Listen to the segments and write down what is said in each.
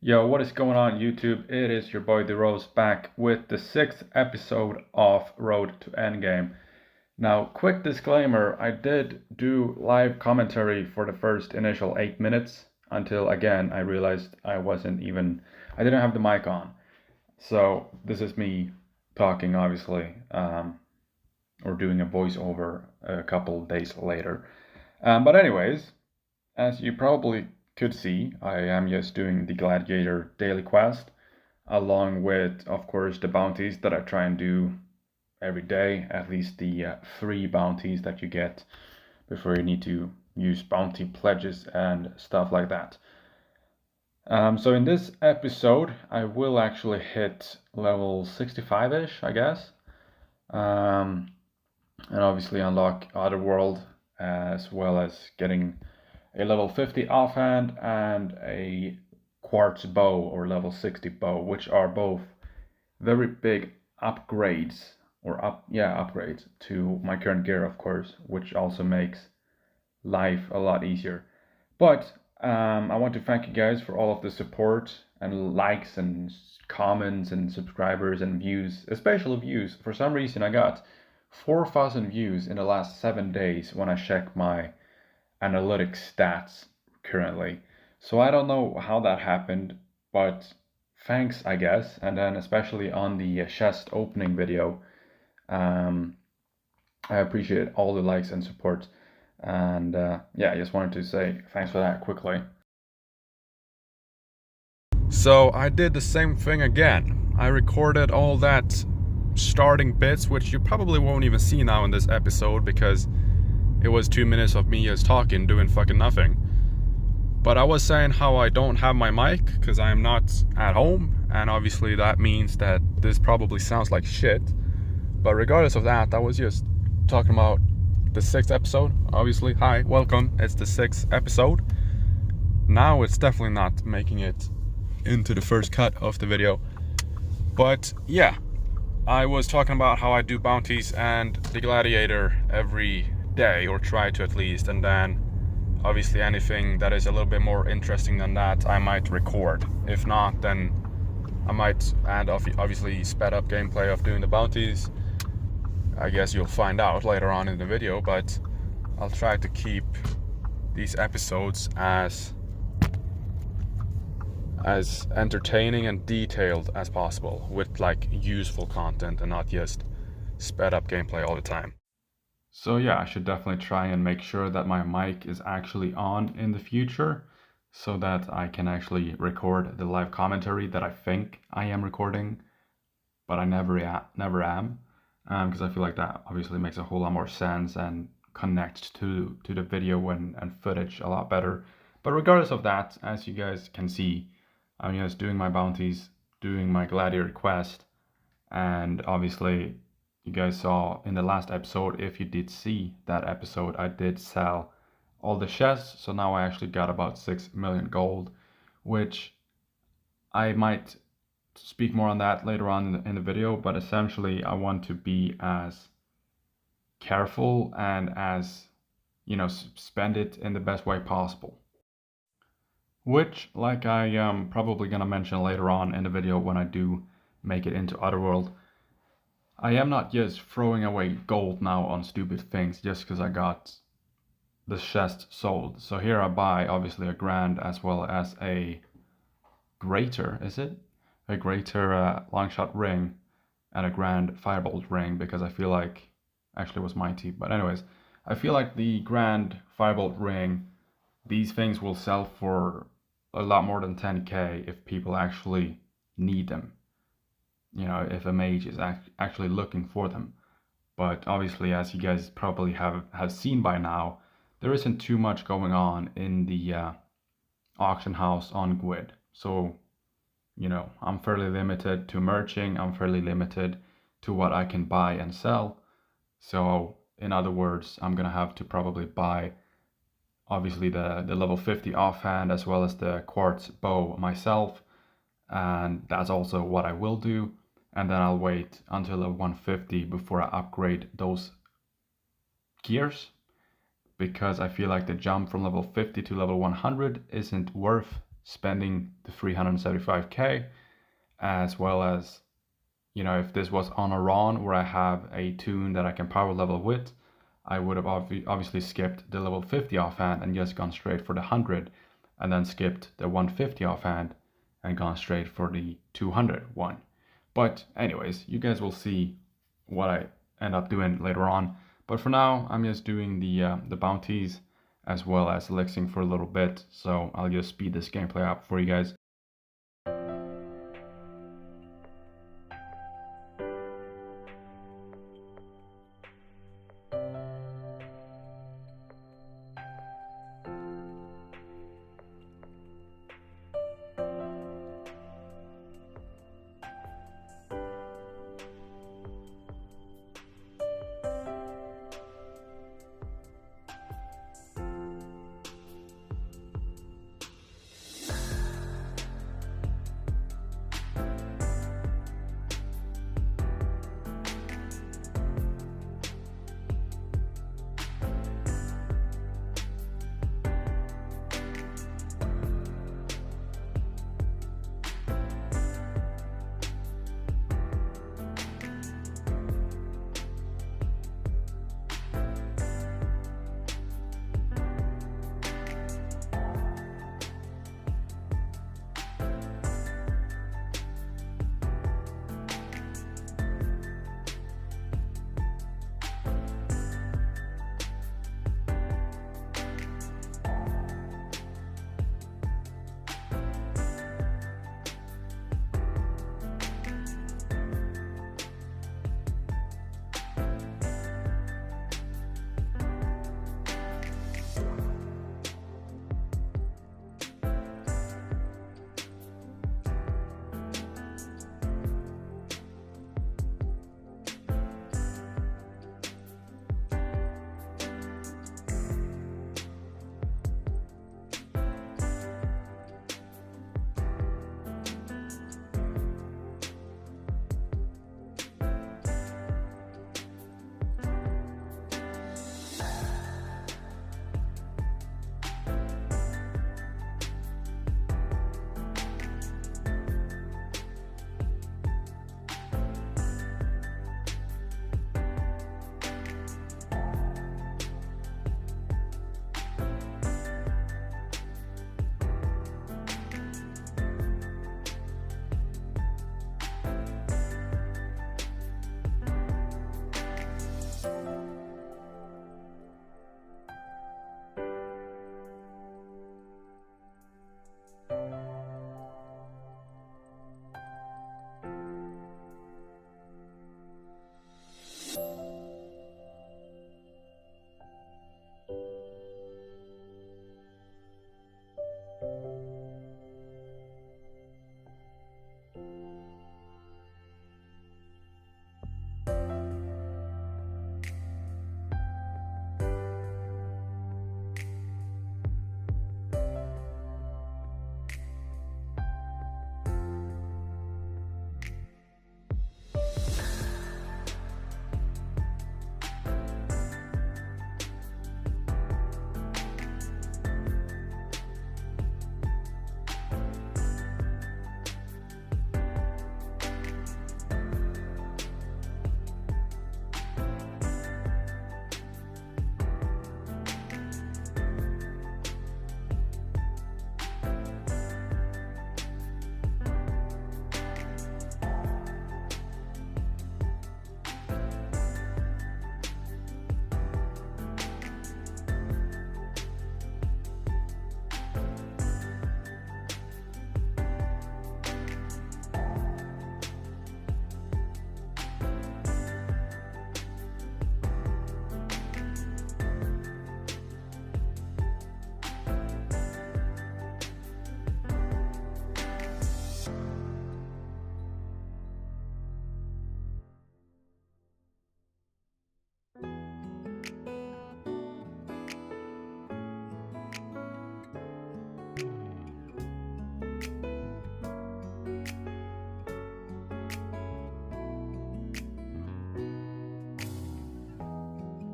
Yo, what is going on YouTube? It is your boy The Rose back with the 6th episode of Road to Endgame. Now, quick disclaimer, I did do live commentary for the first initial 8 minutes until again I realized I didn't have the mic on. So this is me talking obviously, or doing a voiceover a couple days later. But anyways, as you probably could see, I am just doing the Gladiator daily quest, along with, of course, the bounties that I try and do every day, at least the free bounties that you get before you need to use bounty pledges and stuff like that. So in this episode, I will actually hit level 65-ish, I guess, and obviously unlock Otherworld, as well as getting a level 50 offhand and a quartz bow or level 60 bow, which are both very big upgrades upgrades to my current gear, of course, which also makes life a lot easier. But I want to thank you guys for all of the support and likes and comments and subscribers and views, especially views. For some reason, I got 4,000 views in the last 7 days when I checked my analytics stats currently. So I don't know how that happened, but thanks, I guess. And then especially on the chest opening video, I appreciate all the likes and support. And I just wanted to say thanks for that quickly. So I did the same thing again. I recorded all that starting bits, which you probably won't even see now in this episode because it was 2 minutes of me just talking, doing fucking nothing. But I was saying how I don't have my mic because I am not at home, and obviously that means that this probably sounds like shit. But regardless of that, I was just talking about the 6th episode. Obviously, hi, welcome. It's the 6th episode. Now it's definitely not making it into the first cut of the video. But yeah, I was talking about how I do bounties and the Gladiator every day, or try to at least, and then obviously anything that is a little bit more interesting than that I might record. If not, then I might add obviously sped up gameplay of doing the bounties. I guess you'll find out later on in the video, but I'll try to keep these episodes as entertaining and detailed as possible, with like useful content and not just sped up gameplay all the time. So yeah, I should definitely try and make sure that my mic is actually on in the future so that I can actually record the live commentary that I think I am recording, but I never am, because I feel like that obviously makes a whole lot more sense and connects to the video and footage a lot better. But regardless of that, as you guys can see, I'm just doing my bounties, doing my Gladiator quest, and obviously you guys saw in the last episode, if you did see that episode, I did sell all the chests, so now I actually got about 6 million gold, which I might speak more on that later on in the video, but essentially I want to be as careful and as, spend it in the best way possible. Which, like I am probably gonna mention later on in the video when I do make it into Otherworld, I am not just throwing away gold now on stupid things just because I got the chest sold. So here I buy obviously a grand as well as a greater, is it? A greater longshot ring and a grand firebolt ring, because I feel like, actually it was mighty, but anyways, I feel like the grand firebolt ring, these things will sell for a lot more than 10k if people actually need them. If a mage is actually looking for them. But obviously, as you guys probably have seen by now, there isn't too much going on in the auction house on Gwyd. So, I'm fairly limited to merching, I'm fairly limited to what I can buy and sell. So, in other words, I'm gonna have to probably buy obviously the level 50 offhand as well as the quartz bow myself, and that's also what I will do. And then I'll wait until level 150 before I upgrade those gears, because I feel like the jump from level 50 to level 100 isn't worth spending the 375k, as well as, if this was on a run where I have a toon that I can power level with, I would have obviously skipped the level 50 offhand and just gone straight for the 100, and then skipped the 150 offhand and gone straight for the 200 one. But anyways, you guys will see what I end up doing later on. But for now, I'm just doing the bounties as well as elixing for a little bit. So I'll just speed this gameplay up for you guys.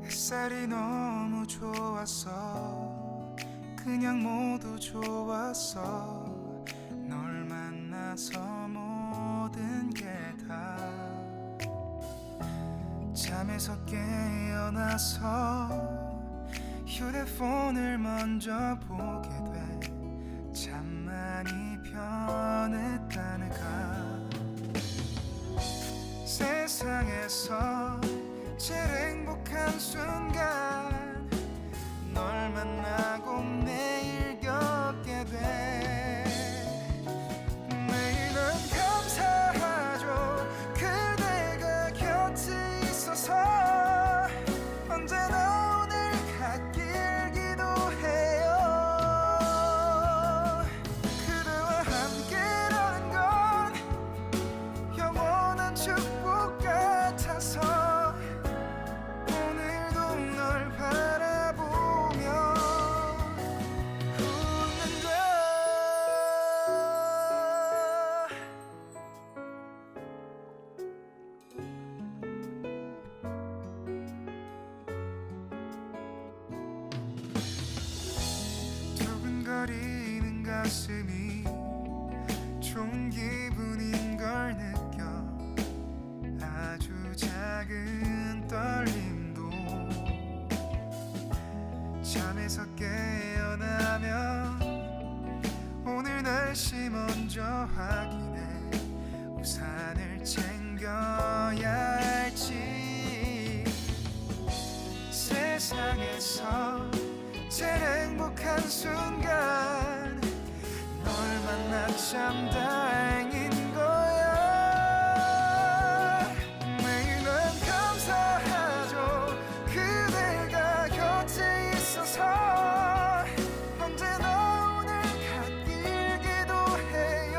햇살이 너무 좋았어. 그냥 모두 좋았어. 나서 모든 게 다 잠에서 깨어나서 휴대폰을 먼저 보게 돼. 참 많이 변했다는가. 세상에서 제일 행복한 순간 널 만나고 매일 겪게 돼. 매일은 감사하죠. 그대가 곁에 있어서 언제나 오늘 갓길 기도해요. 그대와 함께라는 건 영원한 축복 같아서 오늘도 널 바라보며 웃는다. 두근거리는 가슴이 좋은 기분인 걸 느껴. 아주 작은 떨림도 잠에서 깨어나면 오늘 날씨 먼저 확인해. 우산을 챙겨야 할지. 세상에서 제일 행복한 순간 널 만나 참 다행인 거야. 매일은 감사하죠. 그대가 곁에 있어서 언제나 오늘 갓길 기도해요.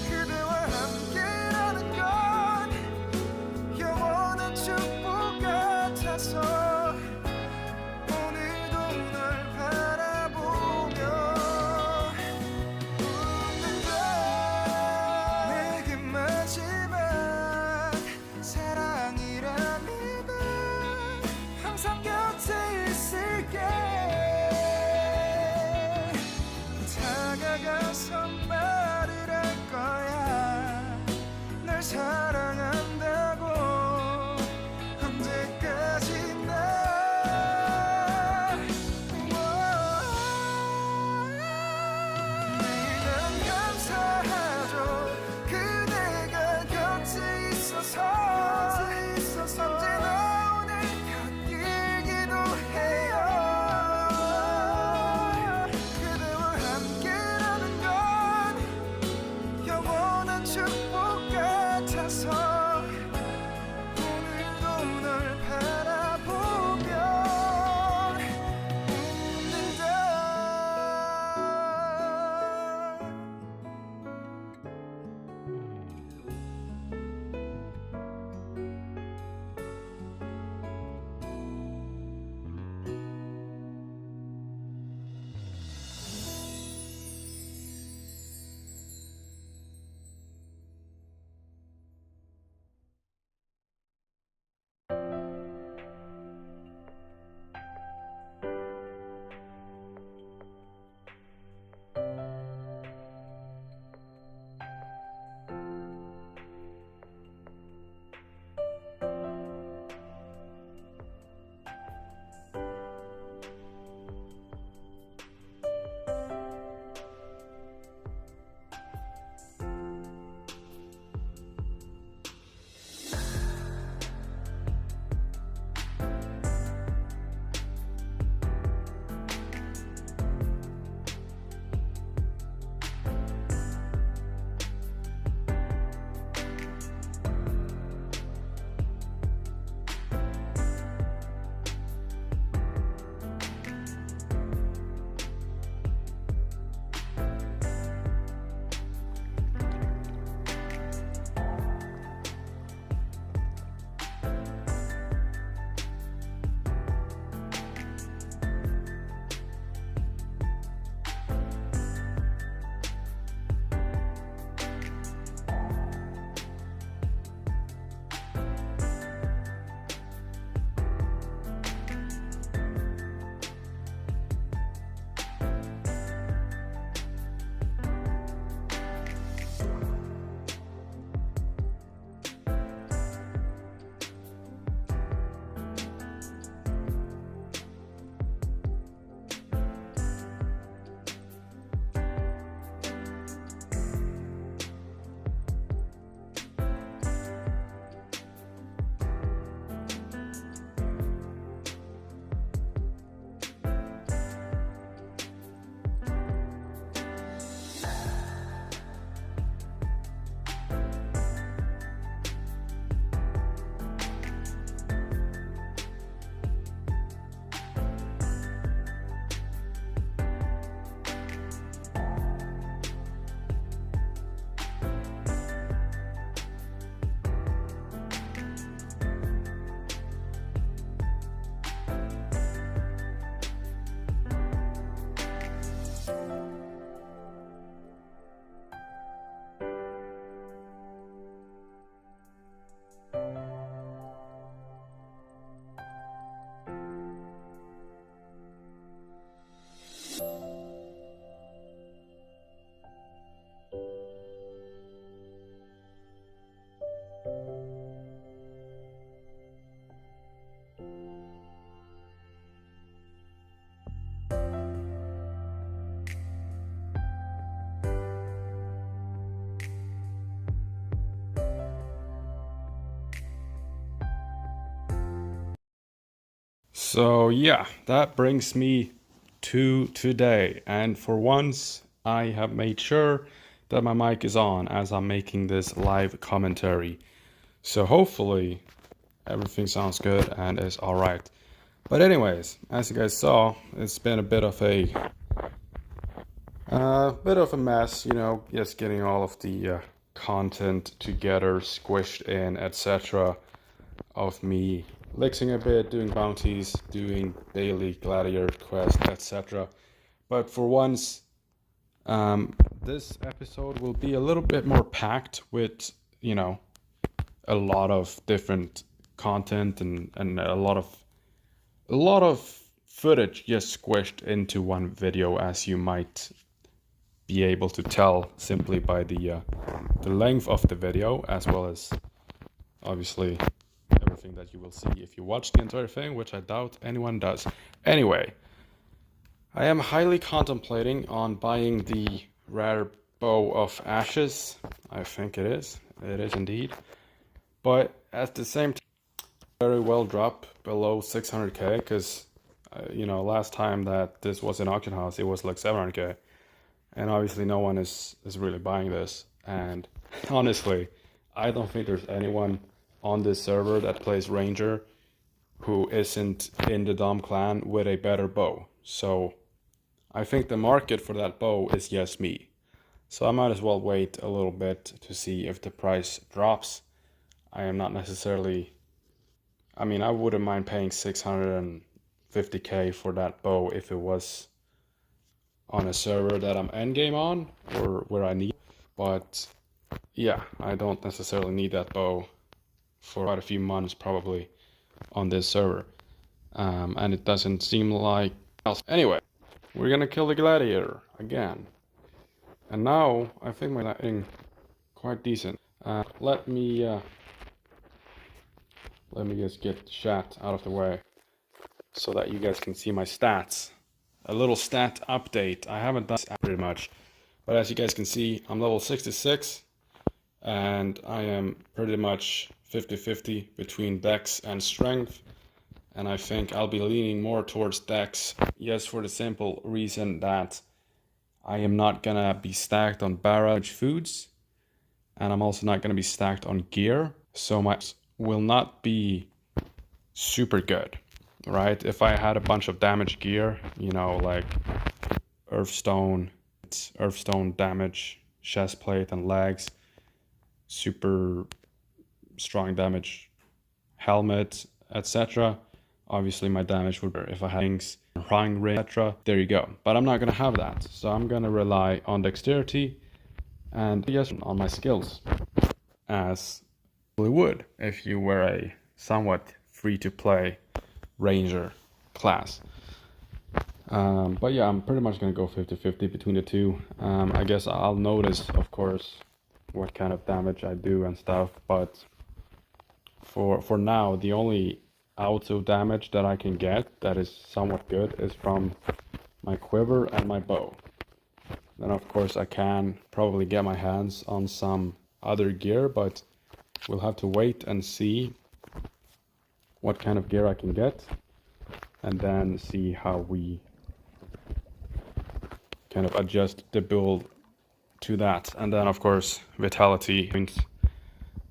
그대와 함께라는 건 영원한 축복 같아서 오늘도 널 바라보며 웃는다. 내게 마지막 사랑이라면 항상 곁에 있을게. 다가가서 말을 할 거야. 널 사랑한다고. 언제까지나 매일은 감사하죠. 그대가 곁에 있어서 언제나 오늘 곁길 기도해요. 그대와 함께라는 건 So yeah, that brings me to today. And for once, I have made sure that my mic is on as I'm making this live commentary. So hopefully everything sounds good and is all right. But anyways, as you guys saw, it's been a bit of a mess, just getting all of the content together, squished in, etc. Of me lixing a bit, doing bounties, doing daily gladiator quest, etc. But for once, this episode will be a little bit more packed with, a lot of different content and a lot of footage just squished into one video, as you might be able to tell simply by the length of the video, as well as obviously everything that you will see if you watch the entire thing, which I doubt anyone does. Anyway, I am highly contemplating on buying the rare bow of ashes. I think it is. It is indeed. But at the same time, very well drop below 600k, because last time that this was in auction house, it was like 700k, and obviously no one is really buying this. And honestly, I don't think there's anyone on this server that plays Ranger who isn't in the Dom clan with a better bow. So I think the market for that bow is just me. So I might as well wait a little bit to see if the price drops. I am not necessarily, I wouldn't mind paying 650k for that bow if it was on a server that I'm endgame on or where I need. But yeah, I don't necessarily need that bow for quite a few months probably on this server. And it doesn't seem like else. Anyway, we're gonna kill the gladiator again. And now I think my lighting quite decent. Let me just get chat out of the way so that you guys can see my stats. A little stat update. I haven't done this pretty much, but as you guys can see, I'm level 66 and I am pretty much 50-50 between dex and strength. And I think I'll be leaning more towards dex, yes, for the simple reason that I am not gonna be stacked on barrage foods, and I'm also not gonna be stacked on gear, so my will not be super good, right? If I had a bunch of damage gear, like earthstone damage, chest plate and legs, super strong damage helmet, etc. Obviously my damage would be if I had things, prying ring, etc. There you go. But I'm not gonna have that. So I'm gonna rely on dexterity and yes, on my skills, as you would if you were a somewhat free-to-play ranger class. But yeah, I'm pretty much gonna go 50-50 between the two. I guess I'll notice, of course, what kind of damage I do and stuff, but for now, the only auto damage that I can get that is somewhat good is from my quiver and my bow. Then of course I can probably get my hands on some other gear, but we'll have to wait and see what kind of gear I can get, and then see how we kind of adjust the build to that. And then of course vitality points.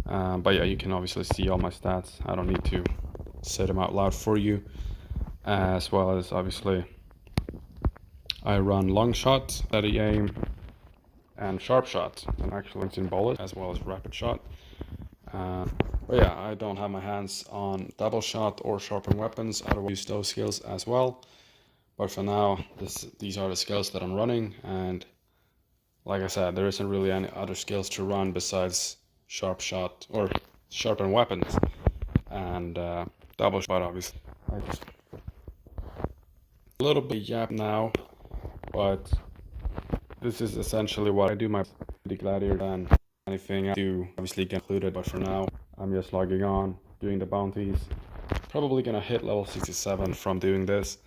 But yeah, you can obviously see all my stats. I don't need to say them out loud for you. As well as obviously I run long shot, steady aim, and sharp shot, and actually in bullet, as well as rapid shot. But yeah, I don't have my hands on double shot or sharpened weapons. I will use those skills as well. But for now, these are the skills that I'm running, and like I said, there isn't really any other skills to run besides sharp shot or sharpened weapons and double shot. Obviously, I just a little bit yap now, but this is essentially what I do. My gladiator and anything I do obviously get included, but for now I'm just logging on, doing the bounties. Probably gonna hit level 67 from doing this,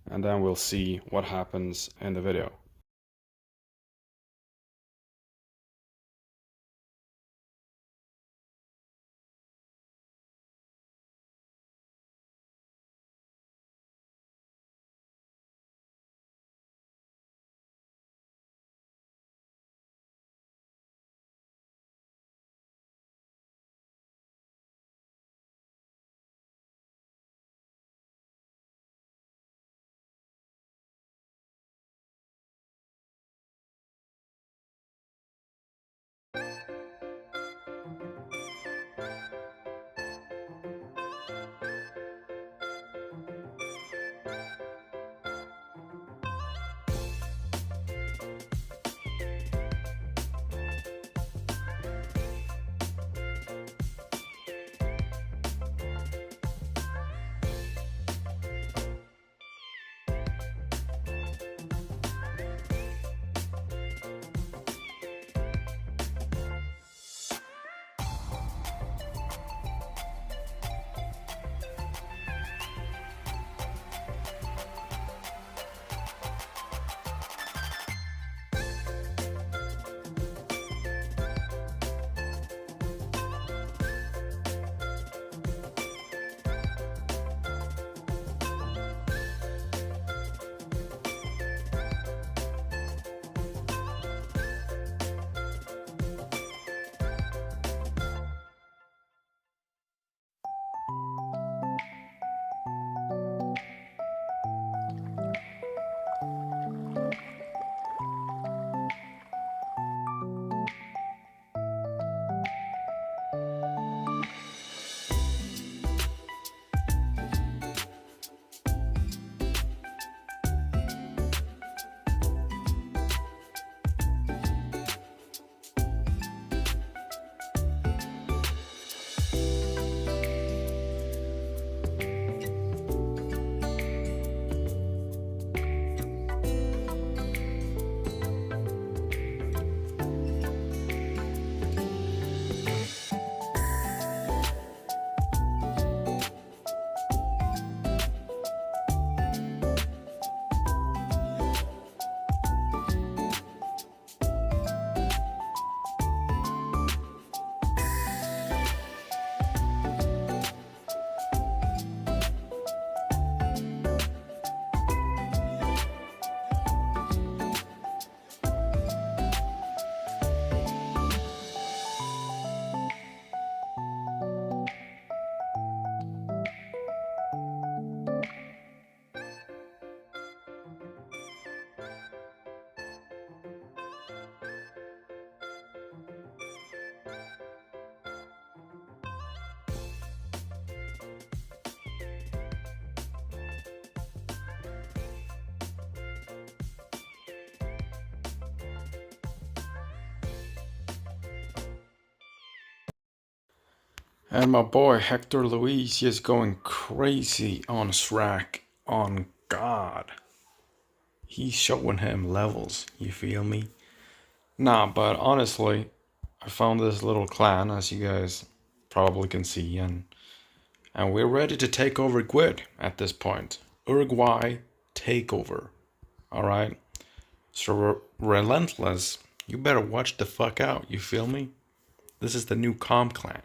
and then we'll see what happens in the video. And my boy Hector Luis is going crazy on Shrek. On God. He's showing him levels, you feel me? Nah, but honestly, I found this little clan, as you guys probably can see, and we're ready to take over Gwyd at this point. Uruguay takeover. Alright? So Relentless, you better watch the fuck out, you feel me? This is the new Calm clan.